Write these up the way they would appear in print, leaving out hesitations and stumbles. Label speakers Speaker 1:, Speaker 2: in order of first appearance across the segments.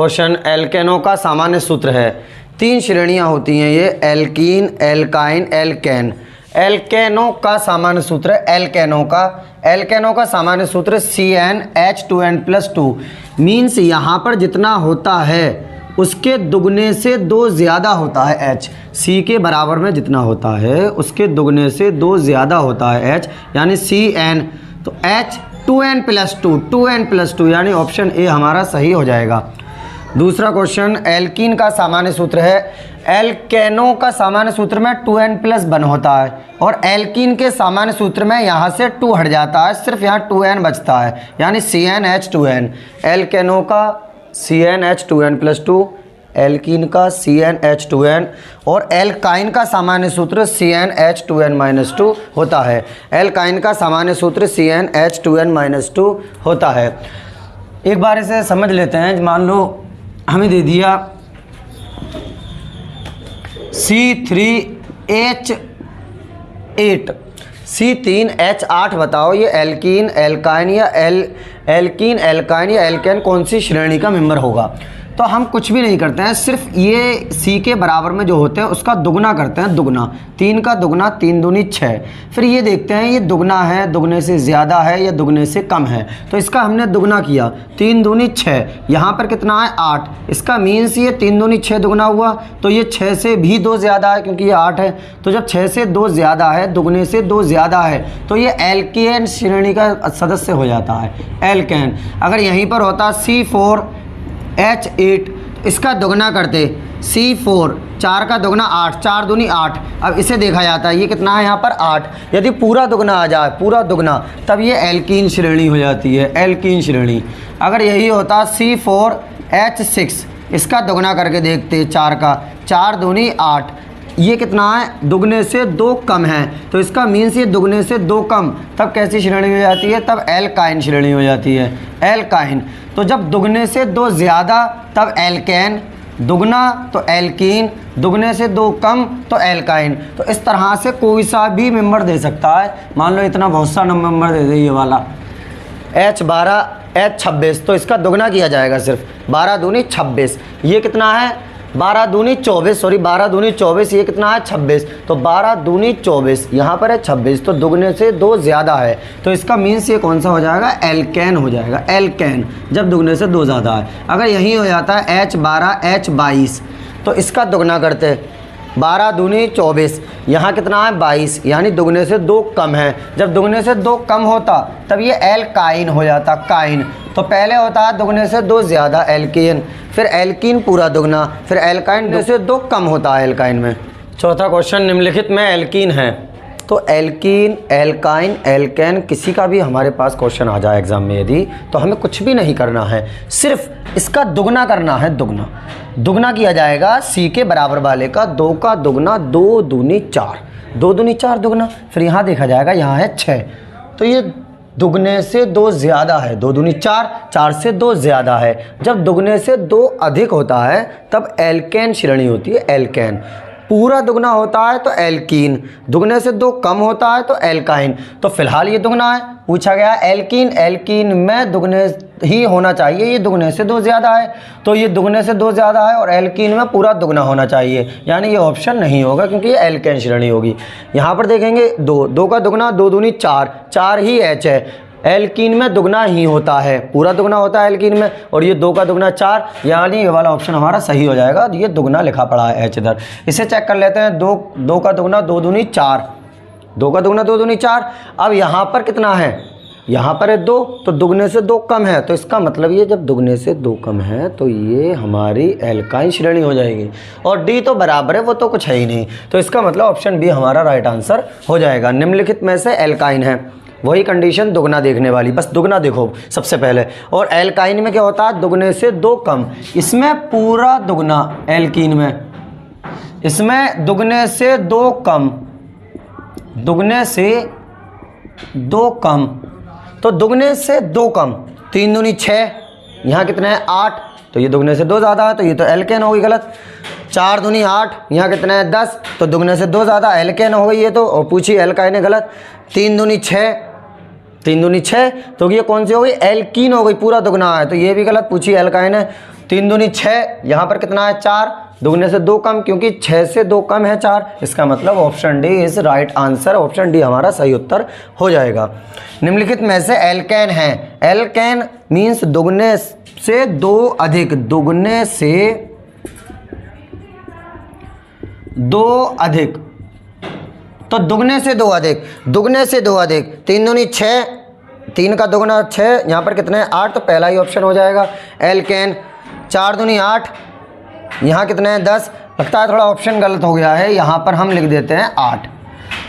Speaker 1: Question, एल्केनों का सामान्य सूत्र है। 3 श्रेणियां होती हैं ये, एल्कीन, एल्काइन, एल्केन। एल्केनों का सामान्य सूत्र है, एल्केनों का सामान्य सूत्र CnH2n+2 मीन्स यहाँ पर जितना होता है उसके दुगने से 2 ज़्यादा होता है H। C के बराबर में जितना होता है उसके दुगने से 2 ज़्यादा होता है H, यानी Cn, तो H2n+2, 2n+2 यानी ऑप्शन ए हमारा सही हो जाएगा। दूसरा क्वेश्चन, एल्कीन का सामान्य सूत्र है। एल्केनों का सामान्य सूत्र में 2n+1 होता है और एल्कीन के सामान्य सूत्र में यहाँ से 2 हट जाता है, सिर्फ यहाँ 2n बचता है, यानी CnH2n। एल्केनों का CnH2n+2, एल्कीन का CnH2n और एल्काइन का सामान्य सूत्र CnH2n-2 होता है। एल्काइन का सामान्य सूत्र CnH2n-2 होता है। एक बार इसे समझ लेते हैं। मान लो हमें दे दिया C3H8, C3H8 बताओ ये एल्कीन, एल्काइन या एल्कीन, एल्काइन या एल्केन कौन सी श्रेणी का मेंबर होगा। तो हम कुछ भी नहीं करते हैं, सिर्फ ये C के बराबर में जो होते हैं उसका दुगना करते हैं, दुगना। 3 का दुगना 3 दूनी 6। फिर ये देखते हैं ये दुगना है, दुगने से ज़्यादा है या दुगने से कम है, तो इसका हमने दुगना किया, 3 दूनी 6। यहाँ पर कितना है 8, इसका मीन्स ये 3 दूनी 6 दुगना हुआ, तो ये 6 से भी 2 ज़्यादा है क्योंकि ये 8 है। तो जब 6 से 2 ज़्यादा है, दुगने से 2 ज़्यादा है, तो ये एल्केन श्रेणी का सदस्य हो जाता है, एल्केन। अगर यहीं पर होता C4H8, इसका दुगना करते C4, 4 का दुगना 8, 4 दूनी 8। अब इसे देखा जाता है ये कितना है यहाँ पर 8। यदि पूरा दुगना आ जाए, पूरा दुगना, तब ये एल्कीन श्रेणी हो जाती है, एल्कीन श्रेणी। अगर यही होता C4H6, इसका दुगना करके देखते 4 का, 4 दूनी 8, ये कितना है दुगने से 2 कम है, तो इसका मीन्स ये दुगने से 2 कम, तब कैसी श्रेणी हो जाती है, तब एल्काइन श्रेणी हो जाती है, एल्काइन। तो जब दुगने से 2 ज़्यादा तब एल्केन, दुगना तो एल्कीन, दुगने से 2 कम तो एल्काइन। तो इस तरह से कोई सा भी मेंबर दे सकता है। मान लो इतना बहुत सा मेंबर दे दे ये वाला H12, H26, तो इसका दुगना किया जाएगा सिर्फ, 12 दूनी 26। ये कितना है 12 दूनी 24, सॉरी 12 दूनी 24, ये कितना है 26, तो 12 दूनी 24, यहाँ पर है 26, तो दुगने से 2 ज़्यादा है, तो इसका मीन्स ये कौन सा हो जाएगा, एल्केन हो जाएगा, एल्केन, जब दुगने से 2 ज़्यादा है। अगर यही हो जाता है H12, H22, तो इसका दुगना करते 12 दूनी 24, यहाँ कितना है 22, यानी दुगने से 2 कम है। जब दुगने से 2 कम होता तब ये एल्काइन हो जाता, काइन। तो पहले होता है दुगने से 2 ज़्यादा एल्कीन, फिर एल्कीन पूरा दुगना, फिर एल्काइन से 2 कम होता है एल्काइन में। चौथा क्वेश्चन, निम्नलिखित में एल्कीन है। तो एल्कीन, एल्काइन, एल्केन किसी का भी हमारे पास क्वेश्चन आ जाए एग्जाम में यदि, तो हमें कुछ भी नहीं करना है, सिर्फ इसका दुगना करना है, दुगना। दुगना किया जाएगा C के बराबर वाले का, 2 का दुगना 2 दूनी 4, 2 दूनी 4 दुगना। फिर यहाँ देखा जाएगा यहाँ है 6, तो ये दुगने से 2 ज़्यादा है, 2 दूनी 4, 4 से 2 ज़्यादा है। जब दुगने से 2 अधिक होता है तब एल्केन श्रेणी होती है, एल्केन। पूरा दुगना होता है तो एल्कीन, दुगने से 2 कम होता है तो एल्काइन। तो फिलहाल ये दुगना है, पूछा गया एल्कीन, एल्कीन में दुगने ही होना चाहिए, ये दुगने से 2 ज़्यादा है, तो ये दुगने से 2 ज़्यादा है और एल्कीन में पूरा दुगना होना चाहिए, यानी ये ऑप्शन नहीं होगा क्योंकि ये एल्केन श्रेणी होगी। यहाँ पर देखेंगे 2 का दुगना 2 दूनी 4, 4 ही H है, एल्कीन में दुगना ही होता है, पूरा दुगना होता है एल्कीन में, और ये 2 का दुगना 4, यानी ये वाला ऑप्शन हमारा सही हो जाएगा। ये दुगना लिखा पड़ा है H इधर। इसे चेक कर लेते हैं, 2 का दुगना 2 दूनी 4, 2 का दुगना 2 दूनी 4। अब यहाँ पर कितना है, यहाँ पर है 2, तो दुगने से 2 कम है, तो इसका मतलब ये जब दुगने से 2 कम है तो ये हमारी एल्काइन श्रेणी हो जाएगी। और D तो बराबर है, वो तो कुछ है ही नहीं, तो इसका मतलब ऑप्शन बी हमारा राइट आंसर हो जाएगा। निम्नलिखित में से एल्काइन है, वही कंडीशन दुगना देखने वाली, बस दुगना देखो सबसे पहले। और एल्काइन में क्या होता है, दुगने से 2 कम, इसमें पूरा दुगना, एल्कीन में इसमें दुगने से 2 कम, दुगने से 2 कम, तो दुगने से 2 कम, 3 दूनी 6, यहाँ कितने हैं 8, तो ये दुगने से 2 ज़्यादा है, तो ये तो एल्केन हो गई गलत। 4 दूनी 8, यहाँ कितने हैं 10, तो दुगने से 2 ज़्यादा, एल्केन हो गई ये तो, और पूछी एल्काइन है गलत। 3 दूनी 6, 3 दूनी 6, तो ये कौन सी हो गई, एल्कीन हो गई, पूरा दुगना है, तो ये भी गलत, पूछी एल्काइन है। 3 दूनी 6, यहाँ पर कितना है 4, दुगने से 2 कम, क्योंकि 6 से 2 कम है 4, इसका मतलब option D is right answer. Option D हमारा सही उत्तर हो जाएगा। निम्नलिखित में से एल्केन है, एल्केन मीन्स दुगने से 2 अधिक, दुगने से 2 अधिक, तो दुगने से 2 अधिक, दुगने से 2 अधिक, 3 दूनी 6, 3 का दुगना 6, यहाँ पर कितने 8, तो पहला ही ऑप्शन हो जाएगा एल्केन। 4 दूनी 8, यहाँ कितने हैं 10, लगता है थोड़ा ऑप्शन गलत हो गया है, यहाँ पर हम लिख देते हैं 8,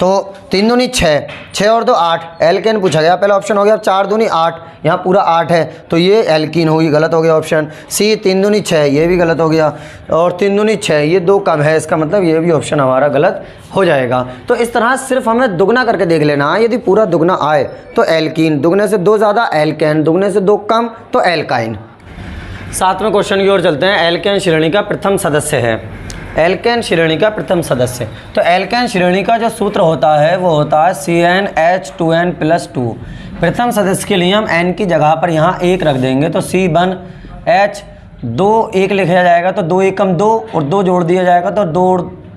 Speaker 1: तो 3 दूनी 6, 6 और 2 8, एल्केन पूछा गया, पहला ऑप्शन हो गया। अब 4 दूनी 8, यहाँ पूरा 8 है, तो ये एल्कीन होगी, गलत हो गया ऑप्शन सी। 3 दूनी 6, ये भी गलत हो गया, और 3 दूनी 6, ये 2 कम है, इसका मतलब ये भी ऑप्शन हमारा गलत हो जाएगा। तो इस तरह सिर्फ हमें दुगना करके देख लेना है, यदि पूरा दुगना आए तो एल्कीन, दुगने से 2 ज़्यादा एल्केन, दुगने से 2 कम तो एल्काइन। 7वें क्वेश्चन की ओर चलते हैं। एल्केन श्रेणी का प्रथम सदस्य है, एल्केन श्रेणी का प्रथम सदस्य, तो एल्केन श्रेणी का जो सूत्र होता है वो होता है CnH2n+2। प्रथम सदस्य के लिए हम n की जगह पर यहाँ 1 रख देंगे, तो C1H2 1 लिखा जाएगा, तो 2 1 कम 2 और 2 जोड़ दिया जाएगा, तो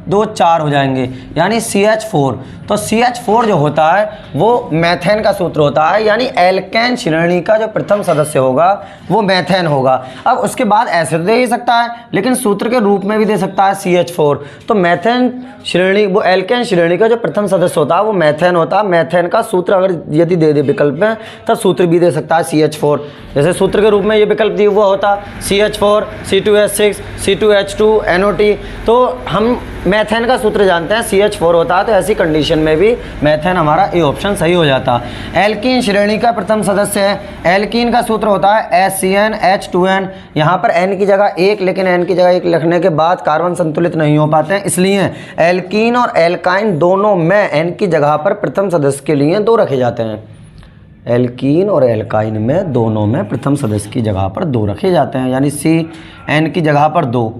Speaker 1: 2 4 हो जाएंगे, यानी CH4। तो CH4 जो होता है वो मैथेन का सूत्र होता है, यानी एल्केन श्रेणी का जो प्रथम सदस्य होगा वो मैथेन होगा। अब उसके बाद ऐसे तो दे ही सकता है, लेकिन सूत्र के रूप में भी दे सकता है CH4। तो मैथेन श्रेणी, वो एल्केन श्रेणी का जो प्रथम सदस्य होता है वो मैथेन होता है। मैथेन का सूत्र अगर यदि दे विकल्प में, तब सूत्र भी दे सकता है CH4। जैसे सूत्र के रूप में ये विकल्प दिया हुआ होता CH4 C2H6 C2H2 NOT, तो हम मैथेन का सूत्र जानते हैं CH4 होता है, तो ऐसी कंडीशन में भी मैथेन हमारा ए ऑप्शन सही हो जाता। एल्कीन श्रेणी का प्रथम सदस्य है, एल्कीन का सूत्र होता है SCnH2n। यहाँ पर n की जगह 1, लेकिन n की जगह 1 लिखने के बाद कार्बन संतुलित नहीं हो पाते हैं, इसलिए एल्कीन और एल्काइन दोनों में n की जगह पर प्रथम सदस्य के लिए 2 रखे जाते हैं। एल्कीन और एल्काइन में दोनों में प्रथम सदस्य की जगह पर 2 रखे जाते हैं, यानी C n की जगह पर 2,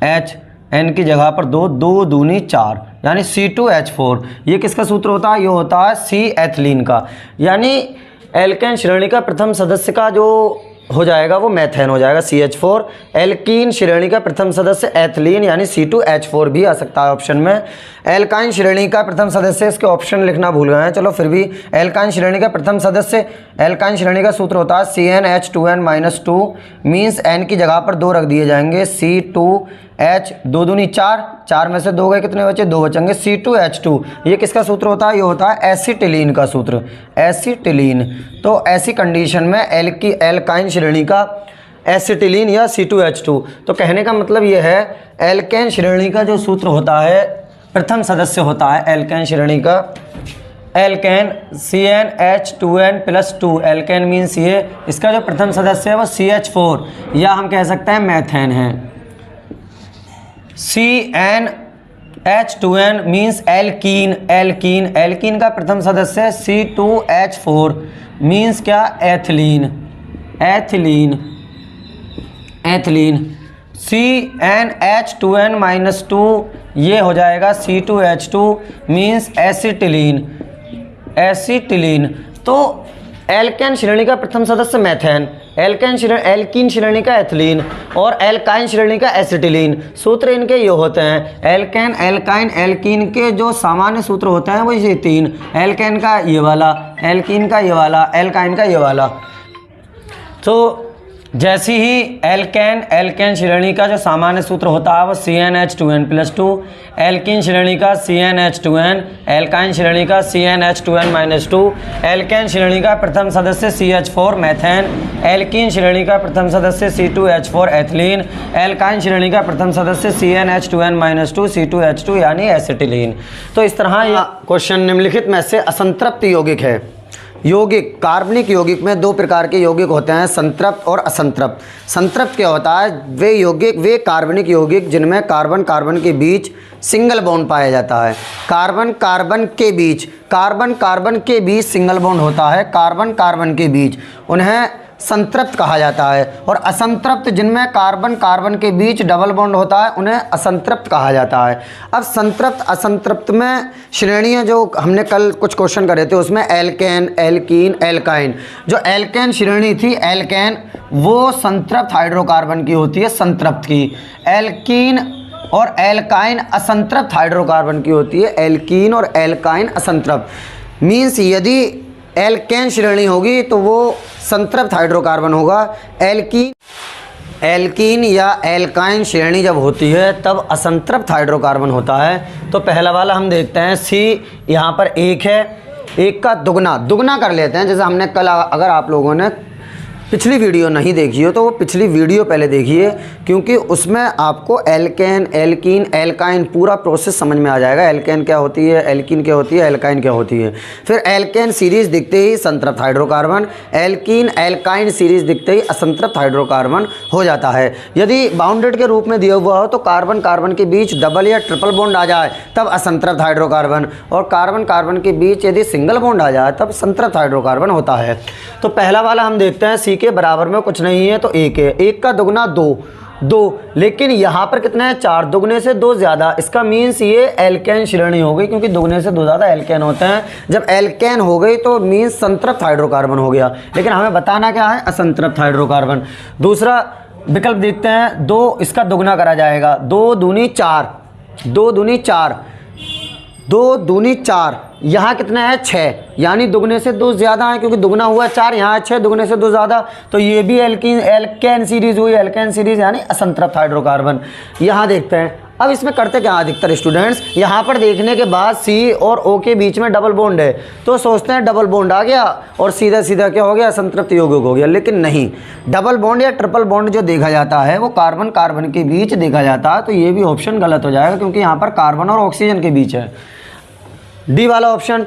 Speaker 1: H n की जगह पर 2, 2 दूनी 4, यानी C2H4। ये किसका सूत्र होता है? ये होता है C एथिलीन का, यानी एल्केन श्रेणी का प्रथम सदस्य का जो हो जाएगा वो मैथेन हो जाएगा CH4। एल्कीन श्रेणी का प्रथम सदस्य एथिलीन, यानी C2H4 भी आ सकता है ऑप्शन में। एल्काइन श्रेणी का प्रथम सदस्य, इसके ऑप्शन लिखना भूल गए हैं, चलो फिर भी एल्काइन श्रेणी का प्रथम सदस्य, एल्काइन श्रेणी का सूत्र होता है CnH2n-2, मीन्स n की जगह पर 2 रख दिए जाएंगे, C2H, 2 दूनी 4, 4 में से 2 गए, कितने बचे? 2 बचेंगे, C2H2। ये किसका सूत्र होता है? ये होता है एसिटिलीन का सूत्र, एसिटिलीन। तो ऐसी कंडीशन में एल्काइन श्रेणी का एसिटिलीन या C2H2। तो कहने का मतलब ये है एल्केन श्रेणी का जो सूत्र होता है, प्रथम सदस्य होता है एल्केन श्रेणी का, एल्केन CnH2n+2, एल्केन मीन्स ये, इसका जो प्रथम सदस्य है वो CH4 या हम कह सकते हैं मैथेन है। CnH2n means alkene, alkene, alkene का प्रथम सदस्य है C2H4 मीन्स क्या? Ethylene, ethylene, ethylene. CnH2n-2 ये हो जाएगा C2H2 मीन्स एसिटिलीन, एसिटिलीन। तो एल्केन श्रेणी का प्रथम सदस्य मैथेन, एल्कीन श्रेणी का एथिलीन और एल्काइन श्रेणी का एसिटिलीन। सूत्र इनके ये होते हैं, एल्केन, एल्काइन, एल्कीन के जो सामान्य सूत्र होते हैं वो ये 3, एल्केन का ये वाला, एल्कीन का ये वाला, एल्काइन का ये वाला। तो जैसी ही एल्केन श्रेणी का जो सामान्य सूत्र होता है वो CnH2n+2, एल्कीन श्रेणी का CnH2n, एल्काइन श्रेणी का CnH2n-2, एल्केन श्रेणी का प्रथम सदस्य CH4 मैथेन, एल्कीन श्रेणी का प्रथम सदस्य C2H4 एथिलीन, एल्काइन श्रेणी का प्रथम सदस्य CnH2n-2 C2H2 यानी एसिटिलीन। तो इस तरह यह क्वेश्चन निम्नलिखित में से असंतृप्त यौगिक है। यौगिक, कार्बनिक यौगिक में 2 प्रकार के यौगिक होते हैं, संतृप्त और असंतृप्त। संतृप्त क्या होता है? वे यौगिक, वे कार्बनिक यौगिक जिनमें कार्बन कार्बन के बीच सिंगल बॉन्ड पाया जाता है। कार्बन कार्बन के बीच, कार्बन कार्बन के बीच सिंगल बॉन्ड होता है, कार्बन कार्बन के बीच, उन्हें संतृप्त कहा जाता है, और असंतृप्त जिनमें कार्बन कार्बन के बीच डबल बॉन्ड होता है उन्हें असंतृप्त कहा जाता है। अब संतृप्त असंतृप्त में श्रेणियाँ जो हमने कल कुछ क्वेश्चन करे थे उसमें एल्केन, एल्कीन, एल्काइन। जो एल्केन श्रेणी थी, एल्केन वो संतृप्त हाइड्रोकार्बन की होती है, संतृप्त की। एल्कीन और एल्काइन असंतृप्त हाइड्रोकार्बन की होती है, एल्कीन और एल्काइन असंतृप्त। मीन्स यदि एल्केन श्रेणी होगी तो वो संतृप्त हाइड्रोकार्बन होगा। एल्कीन या एल्काइन श्रेणी जब होती है तब असंतृप्त हाइड्रोकार्बन होता है। तो पहला वाला हम देखते हैं, सी यहाँ पर 1 है, 1 का दुगना कर लेते हैं। जैसे हमने कल, अगर आप लोगों ने पिछली वीडियो नहीं देखी हो तो वो पिछली वीडियो पहले देखिए, क्योंकि उसमें आपको एल्केन, एल्कीन, एल्काइन पूरा प्रोसेस समझ में आ जाएगा। एल्केन क्या होती है, एल्कीन क्या होती है, एल्काइन क्या होती है। फिर एल्केन सीरीज़ दिखते ही संतृप्त हाइड्रोकार्बन, एल्कीन एल्काइन सीरीज़ दिखते ही असंतृप्त हाइड्रोकार्बन हो जाता है। यदि बाउंडेड के रूप में दिया हुआ हो तो कार्बन कार्बन के बीच डबल या ट्रिपल बॉन्ड आ जाए तब असंतृप्त हाइड्रोकार्बन, और कार्बन कार्बन के बीच यदि सिंगल बॉन्ड आ जाए तब संतृप्त हाइड्रोकार्बन होता है। तो पहला वाला हम देखते हैं, सी के बराबर में कुछ नहीं है तो 1 है, 1 का दुगना 2, लेकिन यहाँ पर कितना है 4, दुगने से 2 ज़्यादा। इसका मीन्स ये एल्केन श्रेणी हो गई, क्योंकि दुगने से 2 ज़्यादा एल्केन होते हैं। जब एल्केन हो गई तो मीन्स संतृप्त हाइड्रोकार्बन हो गया, लेकिन हमें बताना क्या है, असंतृप्त हाइड्रोकार्बन। दूसरा विकल्प देखते हैं, 2 इसका दुगना करा जाएगा, 2 दूनी 4, 2 दूनी 4, 2 दूनी 4, यहाँ कितना है 6, यानी दुगने से 2 ज़्यादा है, क्योंकि दुगना हुआ 4, यहाँ 6, दुगने से 2 ज़्यादा, तो ये भी एल्केन सीरीज़ हुई, एल्केन सीरीज़ यानी असंतृप्त हाइड्रोकार्बन। यहाँ देखते हैं, अब इसमें करते क्या अधिकतर स्टूडेंट्स, यहाँ पर देखने के बाद सी और ओ के बीच में डबल बॉन्ड है तो सोचते हैं डबल बॉन्ड आ गया और सीधा सीधा क्या हो गया, असंतृप्त यौगिक हो गया। लेकिन नहीं, डबल बॉन्ड या ट्रिपल बॉन्ड जो देखा जाता है वो कार्बन कार्बन के बीच देखा जाता है। तो ये भी ऑप्शन गलत हो जाएगा, क्योंकि यहाँ पर कार्बन और ऑक्सीजन के बीच है। डी वाला ऑप्शन,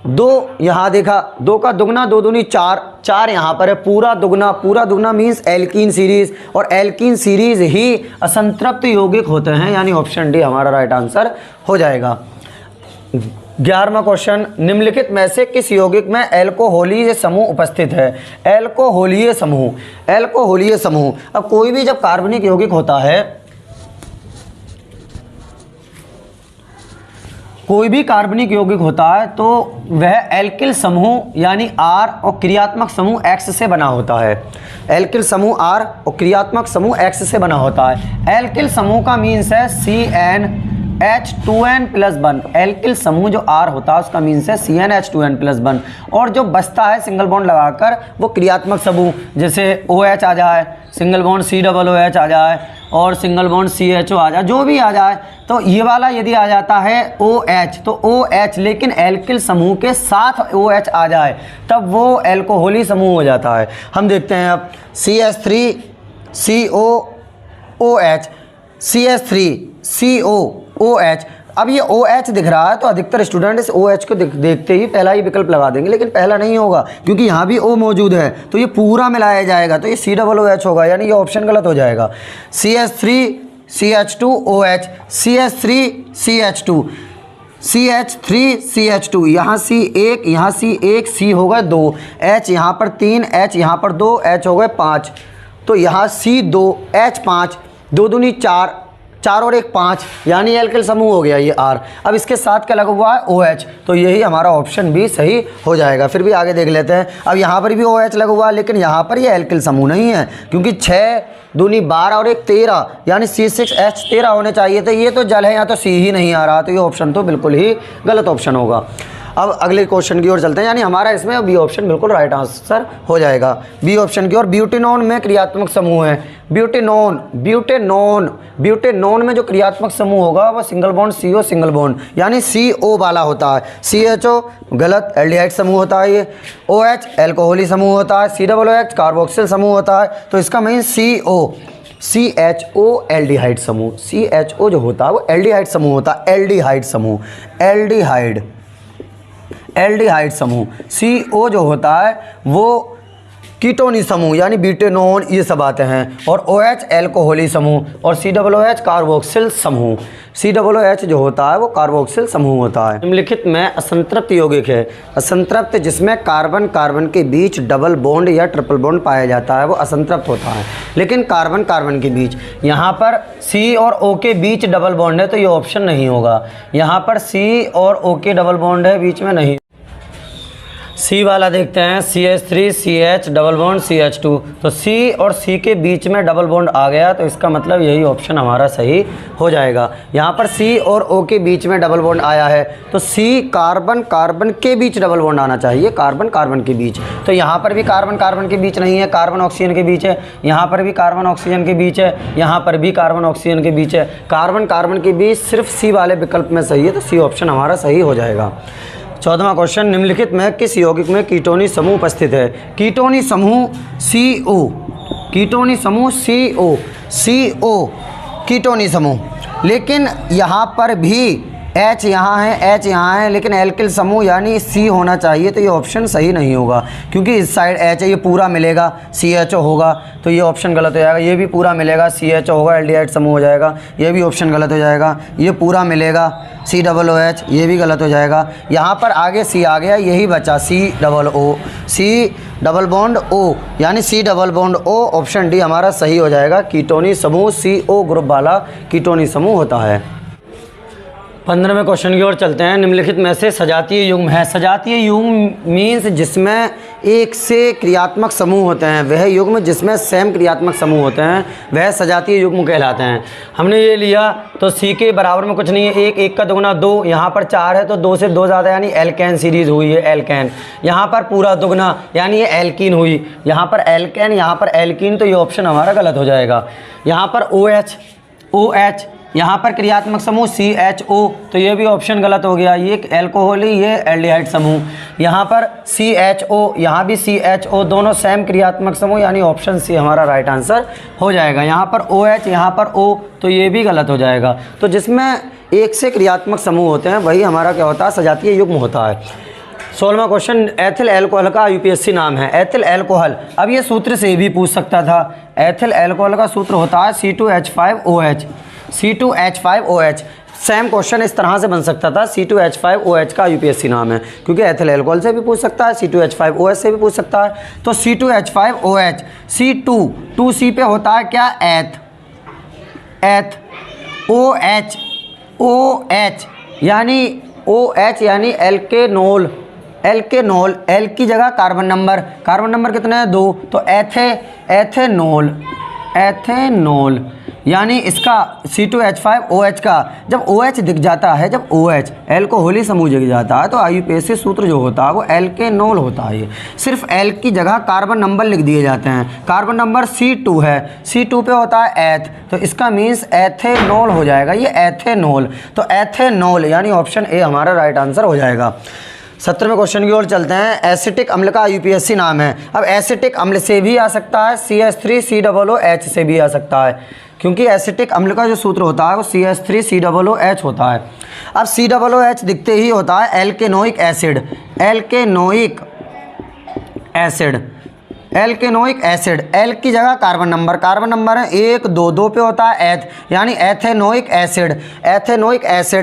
Speaker 1: 2 यहाँ देखा, 2 का दुगना 2 दूनी 4, 4 यहाँ पर है, पूरा दुगना मीन्स एल्कीन सीरीज, और एल्कीन सीरीज ही असंतृप्त यौगिक होते हैं, यानी ऑप्शन डी हमारा राइट आंसर हो जाएगा। 11वां क्वेश्चन, निम्नलिखित में से किस यौगिक में एल्कोहलीय समूह उपस्थित है। एल्कोहलीय समूह, अब कोई भी जब कार्बनिक यौगिक होता है, कोई भी कार्बनिक यौगिक होता है तो वह एल्किल समूह यानी R और क्रियात्मक समूह X से बना होता है। एल्किल समूह R और क्रियात्मक समूह X से बना होता है। एल्किल समूह का मीन्स है CnH2n+1। एल्किल समूह जो R होता है उसका मीन्स है CnH2n+1, और जो बचता है सिंगल बॉन्ड लगाकर वो क्रियात्मक समूह, जैसे OH आ जाए, सिंगल बॉन्ड COOH आ जाए, और सिंगल बॉन्ड CHO आ जाए, जो भी आ जाए, तो ये वाला यदि आ जाता है OH तो OH, लेकिन एल्किल समूह के साथ OH आ जाए तब वो एल्कोहली समूह हो जाता है। हम देखते हैं अब, CH3COOH, CH3COOH। अब ये OH दिख रहा है तो अधिकतर स्टूडेंट इस OH को देखते ही पहला ही विकल्प लगा देंगे, लेकिन पहला नहीं होगा क्योंकि यहाँ भी O मौजूद है, तो ये पूरा मिलाया जाएगा तो ये COOH होगा, यानी ये ऑप्शन गलत हो जाएगा। CH3CH2OH, CH3CH2, CH3CH2, यहाँ C1, यहाँ C1, C हो गए 2, H यहाँ पर 3, H यहाँ पर 2, H हो गए 5, तो यहाँ C2, H5, 2 दूनी 4, 4 और 1 5, यानी एल्किल समूह हो गया ये R। अब इसके साथ क्या लगा हुआ है OH, तो यही हमारा ऑप्शन भी सही हो जाएगा। फिर भी आगे देख लेते हैं, अब यहाँ पर भी OH लगा हुआ है, लेकिन यहाँ पर ये एल्किल समूह नहीं है, क्योंकि 6 दूनी 12 और 1 13, यानी C6H13 होने चाहिए थे। ये तो जल है, यहाँ तो C ही नहीं आ रहा, तो ये ऑप्शन तो बिल्कुल ही गलत ऑप्शन होगा। अब अगले क्वेश्चन की ओर चलते हैं, यानी हमारा इसमें बी ऑप्शन बिल्कुल राइट आंसर हो जाएगा, बी ऑप्शन की ओर। ब्यूटेनॉन में क्रियात्मक समूह है, ब्यूटेनॉन में जो क्रियात्मक समूह होगा वह single bond CO single bond यानी CO वाला होता है। CHO गलत, एल्डिहाइड समूह होता है ये। OH एल्कोहली समूह होता है। COOH कार्बोक्सिल समूह होता है, तो इसका मीन CHO एल्डिहाइड समूह। CHO जो होता है वो एल्डिहाइड समूह होता है, एल्डिहाइड समूह, एल्डिहाइड समूह। CO जो होता है वो कीटोनी समूह यानी ब्यूटेनॉन, ये सब आते हैं। और OH एल्कोहली समूह, और COOH कार्बोक्सिल समूह। COOH जो होता है वो कार्बोक्सिल समूह होता है। निम्नलिखित में असंतृप्त यौगिक है। असंतृप्त जिसमें कार्बन कार्बन के बीच डबल बॉन्ड या ट्रिपल बॉन्ड पाया जाता है वो असंतृप्त होता है। लेकिन कार्बन कार्बन के बीच, यहाँ पर C और O के बीच डबल बॉन्ड है तो ये ऑप्शन नहीं होगा। यहाँ पर C और O के डबल बॉन्ड है, बीच में नहीं। C वाला देखते हैं, CH3 CH double bond CH2, तो C और C के बीच में डबल बॉन्ड आ गया तो इसका मतलब यही ऑप्शन हमारा सही हो जाएगा। यहाँ पर C और O के बीच में डबल बॉन्ड आया है तो C कार्बन कार्बन के बीच डबल बॉन्ड आना चाहिए, कार्बन कार्बन के बीच। तो यहाँ पर भी कार्बन कार्बन के बीच नहीं है, कार्बन ऑक्सीजन के बीच है। यहाँ पर भी कार्बन ऑक्सीजन के बीच है, यहाँ पर भी कार्बन ऑक्सीजन के बीच है। कार्बन कार्बन के बीच सिर्फ C वाले विकल्प में सही है, तो C ऑप्शन हमारा सही हो जाएगा। 14वां क्वेश्चन, निम्नलिखित में किस यौगिक में कीटोनी समूह उपस्थित है? कीटोनी समूह CO, कीटोनी समूह CO कीटोनी समूह। लेकिन यहाँ पर भी H यहाँ है, H यहाँ है, लेकिन एल्किल समूह यानी C होना चाहिए, तो ये ऑप्शन सही नहीं होगा क्योंकि इस साइड H है, ये पूरा मिलेगा CHO होगा, तो ये ऑप्शन गलत हो जाएगा। ये भी पूरा मिलेगा CHO होगा, एल्डिहाइड समूह हो जाएगा, ये भी ऑप्शन गलत हो जाएगा। ये पूरा मिलेगा COOH, ये भी गलत हो जाएगा। यहाँ पर आगे C आ गया, यही बचा COO, C double bond O यानी C double bond O, option D हमारा सही हो जाएगा। कीटोनी समूह CO ग्रुप वाला कीटोनी समूह होता है। 15वें क्वेश्चन की ओर चलते हैं। निम्नलिखित में से सजातीय युग्म है। सजातीय युग्म मीन्स जिसमें एक से क्रियात्मक समूह होते हैं, वह युग्म जिसमें सेम क्रियात्मक समूह होते हैं वह सजातीय युग्म कहलाते हैं। हमने ये लिया तो C के बराबर में कुछ नहीं है, 1 1 का दुगना 2, यहाँ पर 4 है तो 2 से 2 ज़्यादा यानी एल्केन सीरीज़ हुई है, एल्केन। यहाँ पर पूरा दुगना यानी ये एल्कीन हुई, यहाँ पर एल्केन, यहाँ पर एल्कीन, तो ये ऑप्शन हमारा गलत हो जाएगा। यहाँ पर OH, यहाँ पर क्रियात्मक समूह CHO, तो ये भी ऑप्शन गलत हो गया। ये एल्कोहली, ये एल्डिहाइड समूह। यहाँ पर CHO, यहाँ भी CHO, दोनों सेम क्रियात्मक समूह यानी ऑप्शन C हमारा राइट आंसर हो जाएगा। यहाँ पर OH, यहाँ पर O, तो ये भी गलत हो जाएगा। तो जिसमें एक से क्रियात्मक समूह होते हैं वही हमारा क्या होता है? सजातीय युग्म होता है। 16वां क्वेश्चन, एथिल एल्कोहल का UPSC नाम है। एथिल एल्कोहल, अब ये सूत्र से भी पूछ सकता था। एथिल एल्कोहल का सूत्र होता है C2H5OH, C2H5OH। सेम क्वेश्चन इस तरह से बन सकता था, C2H5OH का UPSC नाम है, क्योंकि एथिल एल्कोहल से भी पूछ सकता है, C2H5OH से भी पूछ सकता है। तो C2H5OH, C2 पे होता है क्या? एथ, OH यानी OH यानी एल्केनोल, एल की जगह कार्बन नंबर कितने हैं? 2, तो एथेनोल यानी इसका C2H5OH का जब OH दिख जाता है, जब OH एल्कोहली समूह दिख जाता है तो IUPAC सूत्र जो होता है वो एल्केनोल होता है। ये सिर्फ एल की जगह कार्बन नंबर लिख दिए जाते हैं। कार्बन नंबर C2 है, C2 पे होता है एथ, तो इसका मीन्स एथेनोल हो जाएगा, ये एथेनोल। तो एथेनोल यानी ऑप्शन ए हमारा राइट आंसर हो जाएगा। 17वें क्वेश्चन की ओर चलते हैं। एसिटिक अम्ल का IUPAC नाम है। अब एसिटिक अम्ल से भी आ सकता है, CH3COOH से भी आ सकता है, क्योंकि एसिटिक अम्ल का जो सूत्र होता है वो CH3COOH होता है। अब COOH दिखते ही होता है एल्केनोइक एसिड, एल्केनोइक एसिड। एल की जगह कार्बन नंबर है 1 2, 2 पे होता है एथ यानी एथेनोइक एसिड।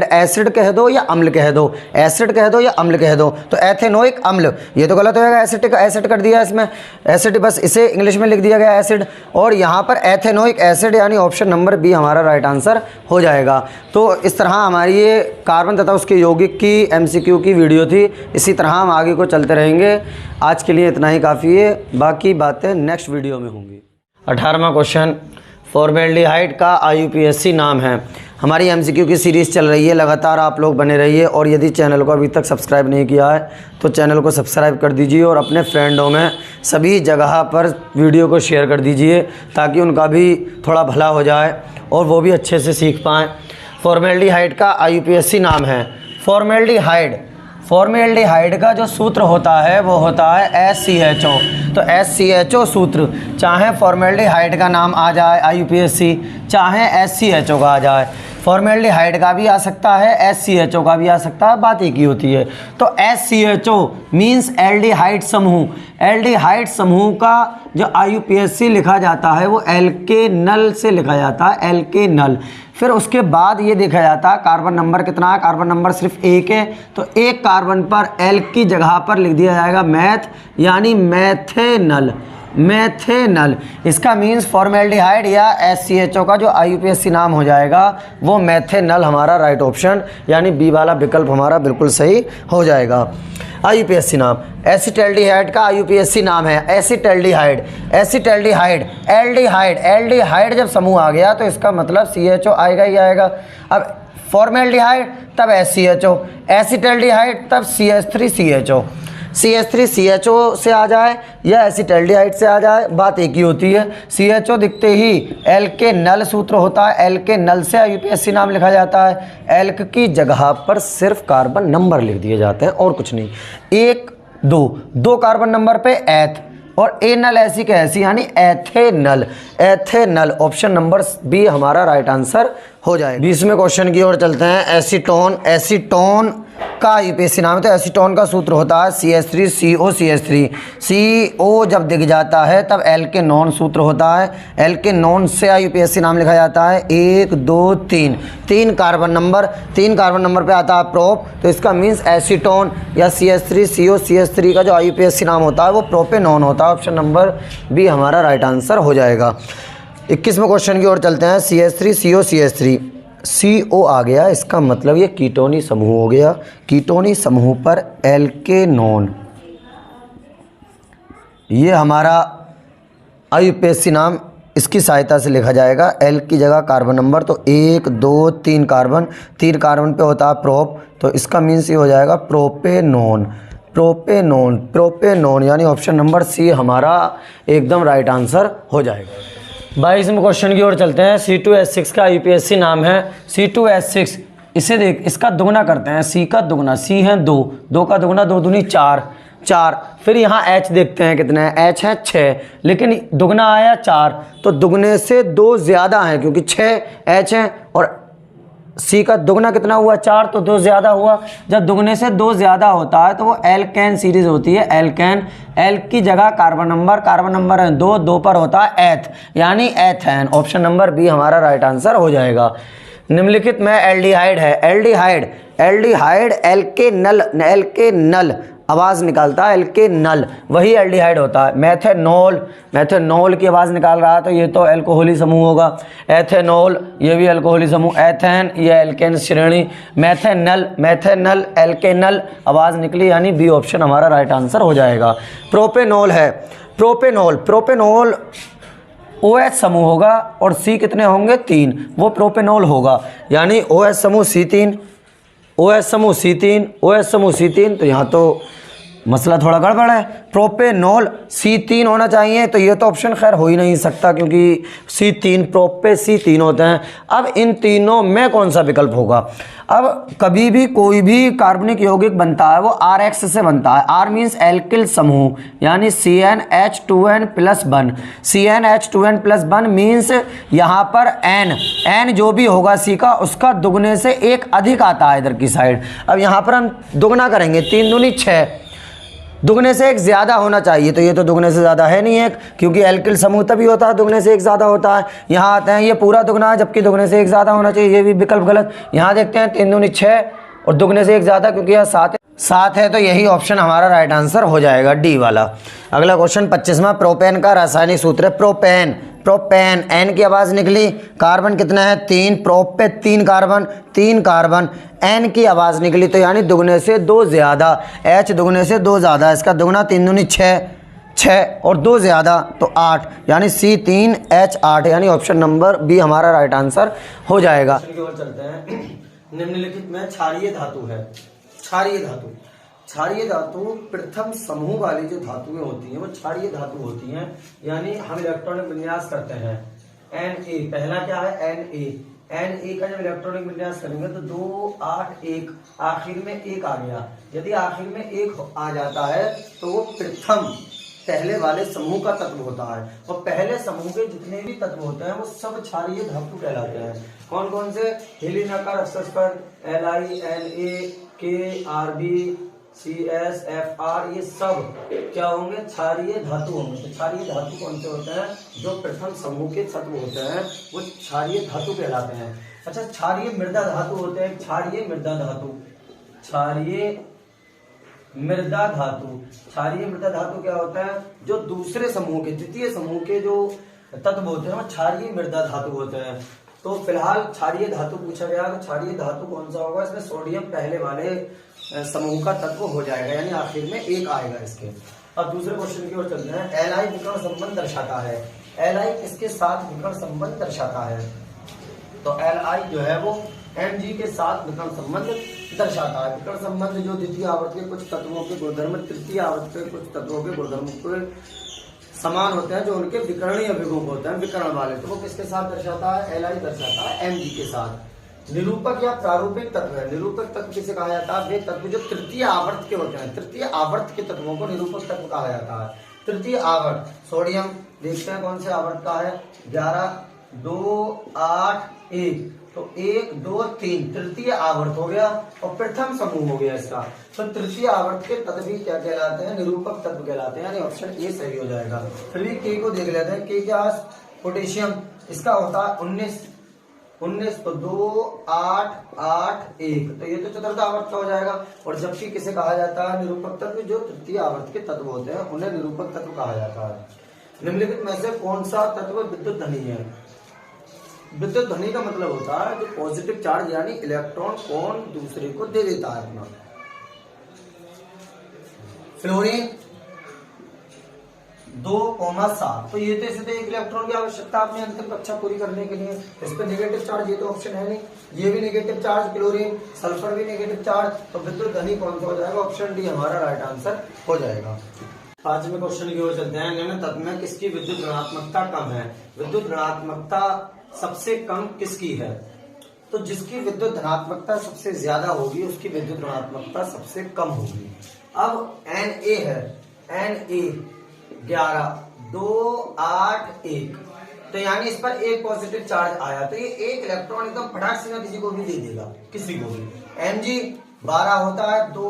Speaker 1: एसिड कह दो या अम्ल कह दो, एसिड कह दो या अम्ल कह दो, तो एथेनोइक अम्ल, ये तो गलत हो जाएगा, एसिड कर दिया इसमें, एसिड बस इसे इंग्लिश में लिख दिया गया एसिड, और यहाँ पर एथेनोइक एसिड यानी ऑप्शन नंबर बी हमारा राइट आंसर हो जाएगा। तो इस तरह हमारी ये कार्बन तथा उसके यौगिक की MCQ की वीडियो थी। इसी तरह हम आगे को चलते रहेंगे। आज के लिए इतना ही काफ़ी है, बाकी बातें नेक्स्ट वीडियो में होंगी। 18वां क्वेश्चन, फॉर्मेल्डिहाइड का IUPAC नाम है। हमारी MCQ की सीरीज़ चल रही है, लगातार आप लोग बने रहिए, और यदि चैनल को अभी तक सब्सक्राइब नहीं किया है तो चैनल को सब्सक्राइब कर दीजिए और अपने फ्रेंडों में सभी जगह पर वीडियो को शेयर कर दीजिए ताकि उनका भी थोड़ा भला हो जाए और वो भी अच्छे से सीख पाएँ। फॉर्मेल्डिहाइड का IUPAC नाम है। फॉर्मेल्डिहाइड फॉर्मेल्डिहाइड का जो सूत्र होता है वो होता है SCHO। तो SCHO सूत्र, चाहे फॉर्मेल्डिहाइड का नाम आ जाए IUPAC, चाहे SCHO का आ जाए, फॉर्मेल्डिहाइड का भी आ सकता है, SCHO का भी आ सकता है, बात एक ही होती है। तो SCHO मीन्स एल्डिहाइड समूह। एल्डिहाइड समूह का जो IUPAC लिखा जाता है वो एल्केनल से लिखा जाता है, एल्केनल। फिर उसके बाद ये देखा जाता है कार्बन नंबर कितना है, कार्बन नंबर सिर्फ एक है, तो एक कार्बन पर एल की जगह पर लिख दिया जाएगा मैथ, यानी मैथेनल, मैथेनल। इसका मीन्स फॉर्मेल्डिहाइड या SCHO का जो IUPAC नाम हो जाएगा वो मैथेनल हमारा राइट ऑप्शन, यानी बी वाला विकल्प हमारा बिल्कुल सही हो जाएगा। IUPAC नाम, एसिटल्डिहाइड का IUPAC नाम है एसिटल्डिहाइड। एसिटल्डिहाइड, एल्डिहाइड, एल्डिहाइड जब समूह आ गया तो इसका मतलब CHO आएगा ही आएगा। अब फॉर्मेल्डिहाइड तब SCHO, एसिटल्डिहाइड तब CH3CHO, CH3CHO से आ जाए या एसिटल्डिहाइड से आ जाए, बात एक ही होती है। CHO दिखते ही एल्केनल सूत्र होता है, एल्केनल से IUPAC नाम लिखा जाता है। एल्क की जगह पर सिर्फ कार्बन नंबर लिख दिए जाते हैं और कुछ नहीं। 1 2 2 कार्बन नंबर पे एथ और एनल ऐसी के ऐसी, यानी ethanal, ethanal. Option number B हमारा राइट आंसर हो जाएगा। 20वें क्वेश्चन की ओर चलते हैं। एसीटोन, एसीटोन का IUPAC नाम है, तो एसीटोन का सूत्र होता है CH3COCH3। CO जब दिख जाता है तब एल्केनॉन सूत्र होता है, एल्केनॉन से IUPAC नाम लिखा जाता है। 1 2 3 3 कार्बन नंबर, 3 कार्बन नंबर पे आता है प्रोप, तो इसका मीन्स एसीटोन या CH3COCH3 का जो IUPAC नाम होता है वो प्रोपेनॉन होता है। ऑप्शन नंबर बी हमारा राइट आंसर हो जाएगा। 21वें क्वेश्चन की ओर चलते हैं। CH3COCH3, CO आ गया, इसका मतलब ये कीटोनी समूह हो गया। कीटोनी समूह पर एल्केनॉन, ये हमारा IUPAC नाम इसकी सहायता से लिखा जाएगा। एल की जगह कार्बन नंबर, तो 1 2 3 कार्बन, 3 कार्बन पे होता है प्रोप, तो इसका मीन्स ये हो जाएगा प्रोपेनॉन, प्रोपेनॉन, प्रोपेनॉन, यानी ऑप्शन नंबर सी हमारा एकदम राइट आंसर हो जाएगा। 22वें क्वेश्चन की ओर चलते हैं। C2H6 का IUPAC नाम है C2H6। इसे देख, इसका दुगना करते हैं, C का दुगना, C है 2, 2 का दुगना 2 दूनी 4, 4। फिर यहाँ H देखते हैं कितने हैं, H है 6, लेकिन दुगना आया 4, तो दुगने से 2 ज़्यादा हैं क्योंकि 6 H हैं, और C का दुगना कितना हुआ 4, तो 2 ज़्यादा हुआ। जब दुगने से 2 ज़्यादा होता है तो वो एल्केन सीरीज़ होती है, एल्केन। एल की जगह कार्बन नंबर है 2, 2 पर होता है एथ, यानी एथेन। ऑप्शन नंबर बी हमारा राइट आंसर हो जाएगा। निम्नलिखित में एल्डिहाइड है, एल्डिहाइड, एल्डिहाइड एल्केनल, एल्केनल आवाज़ निकालता है, एल्केनल वही एल्डिहाइड होता है। मैथेनॉल, मैथेनॉल की आवाज़ निकाल रहा है तो ये तो एल्कोहली समूह होगा। एथेनॉल, ये भी एल्कोहली समूह। एथेन, ये एल्केन श्रेणी। मैथेनल, मैथेनल एल्केनल आवाज़ निकली, यानी बी ऑप्शन हमारा राइट आंसर हो जाएगा। प्रोपेनॉल है, प्रोपेनॉल, प्रोपेनॉल OH समूह होगा और C कितने होंगे 3, वो प्रोपेनॉल होगा, यानी OH समूह C3, OH समूह C3, OH समूह C3, तो यहाँ तो मसला थोड़ा गड़बड़ है। प्रोपेनॉल C3 होना चाहिए, तो ये तो ऑप्शन खैर हो ही नहीं सकता क्योंकि C3 प्रोपे C3 होते हैं। अब इन तीनों में कौन सा विकल्प होगा? अब कभी भी कोई भी कार्बनिक यौगिक बनता है वो RX से बनता है। R मीन्स एल्किल समूह, यानी CnH2n+1, CnH2n+1 मीन्स यहाँ पर N जो भी होगा C का, उसका दुगने से एक अधिक आता है इधर की साइड। अब यहाँ पर हम दुगना करेंगे, 3 दूनी 6, दुगने से एक ज़्यादा होना चाहिए, तो ये तो दुगने से ज़्यादा है नहीं एक, क्योंकि एल्किल समूह तभी होता है दुगने से एक ज़्यादा होता है। यहाँ आते हैं ये पूरा दुगना है, जबकि दुगने से एक ज़्यादा होना चाहिए, ये भी विकल्प गलत। यहाँ देखते हैं 3 दूनी 6 और दुगने से एक ज़्यादा, क्योंकि यह 7 है, तो यही ऑप्शन हमारा राइट आंसर हो जाएगा, डी वाला। अगला क्वेश्चन 25वां। प्रोपेन का रासायनिक सूत्र है प्रोपेन, प्रोपेन। एन की आवाज़ निकली, कार्बन कितना है 3, प्रोप पे 3 कार्बन, 3 कार्बन। एन की आवाज़ निकली, तो यानी दुगने से 2 ज़्यादा, एच दुगने से 2 ज़्यादा, इसका दुगना 3 दूनी 6, 6 और 2 ज़्यादा तो 8, यानी C3H8, यानी ऑप्शन नंबर बी हमारा राइट आंसर हो जाएगा। चलते हैं। निम्नलिखित में क्षारीय धातु है, क्षारीय धातु, क्षारीय धातु प्रथम समूह वाली जो धातुएं होती हैं वो क्षारीय धातु होती हैं, यानी हम इलेक्ट्रॉनिक विन्यास करते हैं Na, पहला क्या है Na, Na का जब इलेक्ट्रॉनिक विन्यास करेंगे तो 2 8 1 आखिर में 1 आ गया। यदि आखिर में 1 आ जाता है तो वो प्रथम पहले वाले समूह का तत्व होता है, और पहले समूह के जितने भी तत्व होते हैं वो सब क्षारीय धातु कहलाते हैं। कौन कौन से? हेलिन आकार अक्षर पर Li Na K Rb CS Fr, ये सब क्या होंगे? क्षारीय धातु होंगे। तो क्षारीय धातु कौन से होते हैं? जो प्रथम समूह के तत्व होते हैं वो क्षारीय धातु कहलाते हैं। अच्छा, क्षारीय मृदा धातु होते हैं। क्षारीय मृदा धातु, क्षारीय मृदा धातु, क्षारीय मृदा धातु क्या होता है? जो दूसरे समूह के, द्वितीय समूह के जो तत्व होते हैं वो क्षारीय मृदा धातु होते हैं। तो फिलहाल क्षारीय धातु पूछा गया, तो क्षारीय धातु कौन सा होगा? इसमें सोडियम पहले वाले समूह का तत्व हो जाएगा, यानी आखिर में 1 आएगा इसके। अब दूसरे क्वेश्चन की ओर चलते हैं। Li विकर्ण संबंध दर्शाता है। Li किसके साथ विकर्ण संबंध दर्शाता है? तो Li जो है वो Mg के साथ विकर्ण संबंध दर्शाता है। विकर्ण संबंध जो द्वितीय आवर्त के कुछ तत्वों के गुणधर्म तृतीय आवर्त के कुछ तत्वों के गुणधर्म के समान होते हैं, जो उनके विकर्णीय अभिगुण होते हैं, विकर्ण वाले, तो वो किसके साथ दर्शाता है? Li दर्शाता है Mg के साथ। निरूपक या प्रारूपिक तत्व है। निरूपक तत्व किसे कहा जाता है? वे तत्व जो तृतीय आवर्त के होते हैं, तृतीय आवर्त के तत्वों को निरूपक तत्व कहा जाता है। तृतीय आवर्त सोडियम देखते हैं कौन से आवर्त का है? 11 2 8 1, तो 1 2 3 तृतीय आवर्त हो गया और प्रथम समूह हो गया इसका। तो तृतीय आवर्त के तत्व भी क्या कहलाते हैं? निरूपक तत्व कहलाते हैं, यानी ऑप्शन ए सही हो जाएगा। फिर भी के को देख लेते हैं। के क्या? पोटेशियम, इसका होता है 19 तो 2 8 8 1, तो ये तो चतुर्थ आवर्त का हो जाएगा। और जबकि किसे कहा जाता है? निरूपक तत्व जो तृतीय आवर्त के तत्व होते हैं उन्हें निरूपक तत्व कहा जाता है। निम्नलिखित में से कौन सा तत्व विद्युत धनी है? विद्युत ध्वनि का मतलब होता है जो पॉजिटिव चार्ज यानी इलेक्ट्रॉन कौन दूसरे को दे देता है अपना। फ्लोरीन 2,7, तो ये तो इसे एक इलेक्ट्रॉन की आवश्यकता अपनी अंतिम कक्षा पूरी करने के लिए। इस पर नेगेटिव चार्ज, ये तो ऑप्शन है नहीं, ये भी नेगेटिव चार्ज क्लोरीन, सल्फर भी नेगेटिव चार्ज, तो विद्युत धनी कौन सा हो जाएगा? ऑप्शन डी हमारा राइट आंसर हो जाएगा। पांचवें क्वेश्चन की ओर चलते हैं। निम्न तत्व में किसकी विद्युत ऋणात्मकता कम है? विद्युत ऋणात्मकता सबसे कम किसकी है? तो जिसकी विद्युत धनात्मकता सबसे ज्यादा होगी उसकी विद्युत ऋणात्मकता सबसे कम होगी। अब Na है, Na 11 2 8 1, तो यानी इस पर एक पॉजिटिव चार्ज आया तो ये एक इलेक्ट्रॉन एकदम फटाक से ना किसी को भी दे देगा, किसी को भी। Mg 12 होता है 2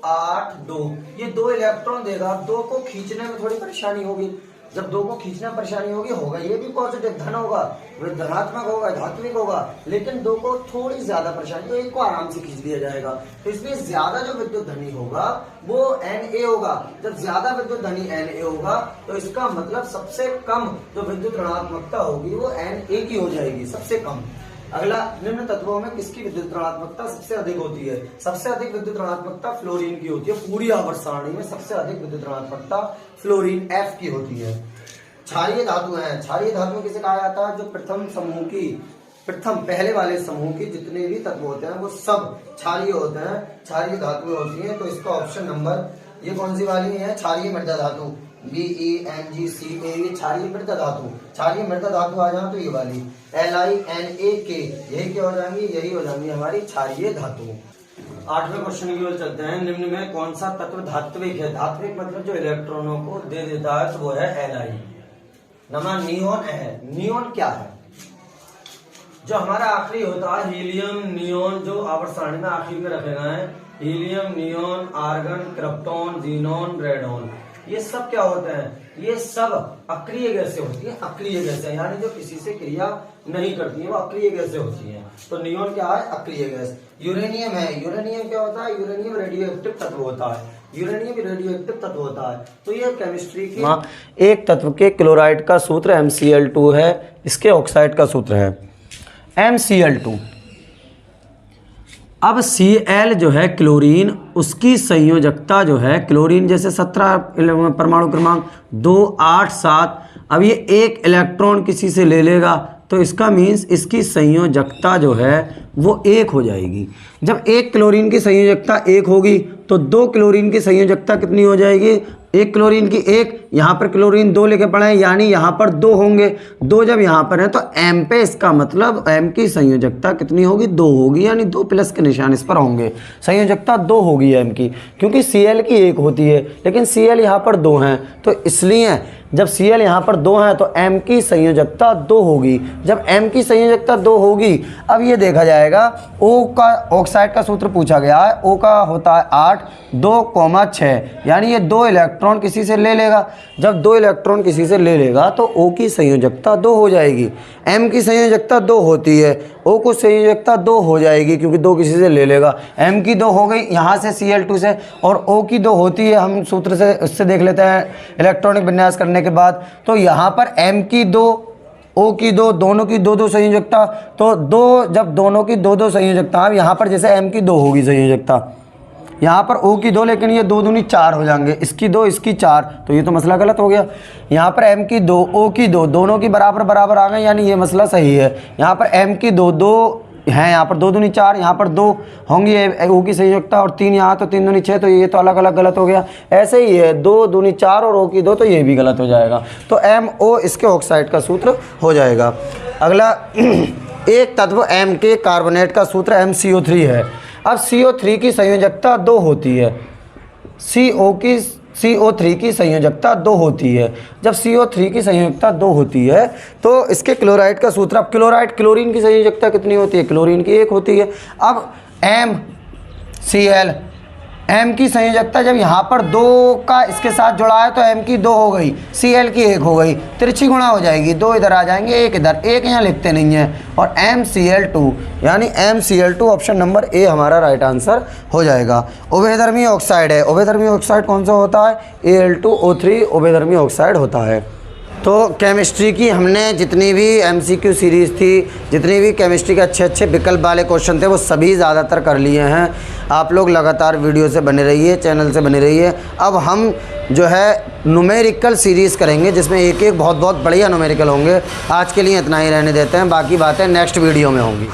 Speaker 1: 8 2, ये 2 इलेक्ट्रॉन देगा। 2 को खींचने में थोड़ी परेशानी होगी, जब 2 को खींचना परेशानी होगी, होगा ये भी पॉजिटिव धन होगा, धनात्मक होगा, धात्विक होगा, लेकिन 2 को थोड़ी ज्यादा परेशानी, तो 1 को आराम से खींच दिया जाएगा। तो इसलिए ज्यादा जो विद्युत धनी होगा वो Na होगा। जब ज्यादा विद्युत धनी Na होगा तो इसका मतलब सबसे कम जो विद्युत ऋणात्मकता होगी वो Na की हो जाएगी, सबसे कम। अगला, निम्न तत्वों में किसकी विद्युत ऋणात्मकता सबसे अधिक होती है? सबसे अधिक विद्युत ऋणात्मकता फ्लोरीन की होती है। पूरी आवर्त सारणी में सबसे अधिक विद्युत ऋणात्मकता फ्लोरीन F की होती है। क्षारीय धातु है। क्षारीय धातु किसे कहा जाता है? जो प्रथम समूह की, प्रथम पहले वाले समूह की जितने भी तत्व होते हैं वो सब क्षारीय होते हैं, क्षारीय धातुएं होती हैं। तो इसका ऑप्शन नंबर, ये कौन सी वाली है? क्षारीय मृदा धातु, BeMgCa, ये क्षारीय मृदा धातु। क्षारीय मृदा धातु आ जाए तो ये वाली LiNaK, यही क्या हो जाएंगी? यही हो जाएंगी हमारी क्षारीय धातु। आठवें क्वेश्चन की ओर चलते हैं। निम्न में कौन सा तत्व धात्विक है? धात्विक मतलब जो इलेक्ट्रॉनों को दे देता है तो वो है Li। नंबर नियोन है। नियोन क्या है? जो हमारा आखिरी होता है हीलियम, नियोन, जो आवर्त सारणी में आखिर में रखे गए हैं, helium, neon, argon, krypton, xenon, radon, ये सब क्या होते हैं? ये सब अक्रिय गैसें होती हैं। अक्रिय गैसें यानी जो किसी से क्रिया नहीं करती हैं, वो अक्रिय गैसें होती हैं। तो नियोन क्या है? अक्रिय गैस। यूरेनियम है। यूरेनियम क्या होता है? यूरेनियम रेडियो एक्टिव तत्व होता है। यूरेनियम रेडियो एक्टिव तत्व होता है। तो ये केमिस्ट्री की एक तत्व के क्लोराइड का सूत्र MCl2 है, इसके ऑक्साइड का सूत्र है MCl2। अब Cl जो है क्लोरीन, उसकी संयोजकता जो है क्लोरीन जैसे 17 परमाणु क्रमांक 2 8 7, अब ये एक इलेक्ट्रॉन किसी से ले लेगा तो इसका मीन्स इसकी संयोजकता जो है वो 1 हो जाएगी। जब एक क्लोरीन की संयोजकता 1 होगी तो 2 क्लोरीन की संयोजकता कितनी हो जाएगी? एक क्लोरीन की एक, यहाँ पर क्लोरीन 2 लेके पड़े हैं, यानी यहाँ पर 2 होंगे। 2 जब यहाँ पर है तो M पे, इसका मतलब M की संयोजकता कितनी होगी? 2 होगी, यानी 2 प्लस के निशान इस पर होंगे। संयोजकता 2 होगी M की, क्योंकि Cl की 1 होती है, लेकिन Cl यहाँ पर 2 हैं, तो इसलिए जब Cl यहाँ पर 2 हैं तो M की संयोजकता 2 होगी। जब M की संयोजकता 2 होगी, अब ये देखा जाएगा O का ऑक्साइड का सूत्र पूछा गया है। O का होता है 8, 2,6, यानी ये 2 इलेक्ट्रॉन किसी से ले लेगा। जब 2 इलेक्ट्रॉन किसी से ले लेगा तो O की संयोजकता 2 हो जाएगी। M की संयोजकता 2 होती है, O को संयोजकता 2 हो जाएगी, क्योंकि 2 किसी से ले लेगा। M की 2 हो गई यहाँ से Cl2 से, और O की 2 होती है, हम सूत्र से उससे देख लेते हैं इलेक्ट्रॉनिक विन्यास करने के बाद। तो यहाँ पर M की 2, O की 2, दोनों की 2-2 संयोजकता, तो 2 जब दोनों की 2-2 संयोजकता, अब यहाँ पर जैसे M की 2 होगी संयोजकता, यहाँ पर O की 2, लेकिन ये 2 दूनी 4 हो जाएंगे, इसकी 2 इसकी 4, तो ये तो मसला गलत हो गया। यहाँ पर M की 2 O की 2 दोनों की बराबर बराबर आ गए, यानी ये मसला सही है। यहाँ पर M की 2 हैं, यहाँ पर 2 दूनी 4, यहाँ पर 2 होंगी O की संयोजकता, और 3 यहाँ, तो 3 दूनी 6, तो ये तो अलग अलग गलत हो गया। ऐसे ही है 2 दूनी 4 और O की 2, तो ये भी गलत हो जाएगा। तो MO इसके ऑक्साइड का सूत्र हो जाएगा। अगला एक तत्व M के कार्बोनेट का सूत्र MCO3 है। अब CO3 की संयोजकता 2 होती है, CO3 की संयोजकता 2 होती है। जब CO3 की संयोजकता 2 होती है तो इसके क्लोराइड का सूत्र, अब क्लोरीन की संयोजकता कितनी होती है? क्लोरीन की 1 होती है। अब MCl, M की संयोजकता जब यहाँ पर 2 का इसके साथ जुड़ा है तो M की 2 हो गई, Cl की 1 हो गई, तिरछी गुणा हो जाएगी, 2 इधर आ जाएंगे, 1 इधर, 1 यहाँ लिखते नहीं है, और MCl2, यानी MCl2 ऑप्शन नंबर ए हमारा राइट आंसर हो जाएगा। उभयधर्मी ऑक्साइड है, उभयधर्मी ऑक्साइड कौन सा होता है? Al2O3 उभयधर्मी ऑक्साइड होता है। तो केमिस्ट्री की हमने जितनी भी MCQ सीरीज़ थी, जितनी भी केमिस्ट्री के अच्छे अच्छे विकल्प वाले क्वेश्चन थे, वो सभी ज़्यादातर कर लिए हैं। आप लोग लगातार वीडियो से बने रहिए, चैनल से बने रहिए। अब हम जो है न्यूमेरिकल सीरीज़ करेंगे, जिसमें एक एक बहुत बहुत बढ़िया न्यूमेरिकल होंगे। आज के लिए इतना ही रहने देते हैं, बाकी बातें नेक्स्ट वीडियो में होंगी।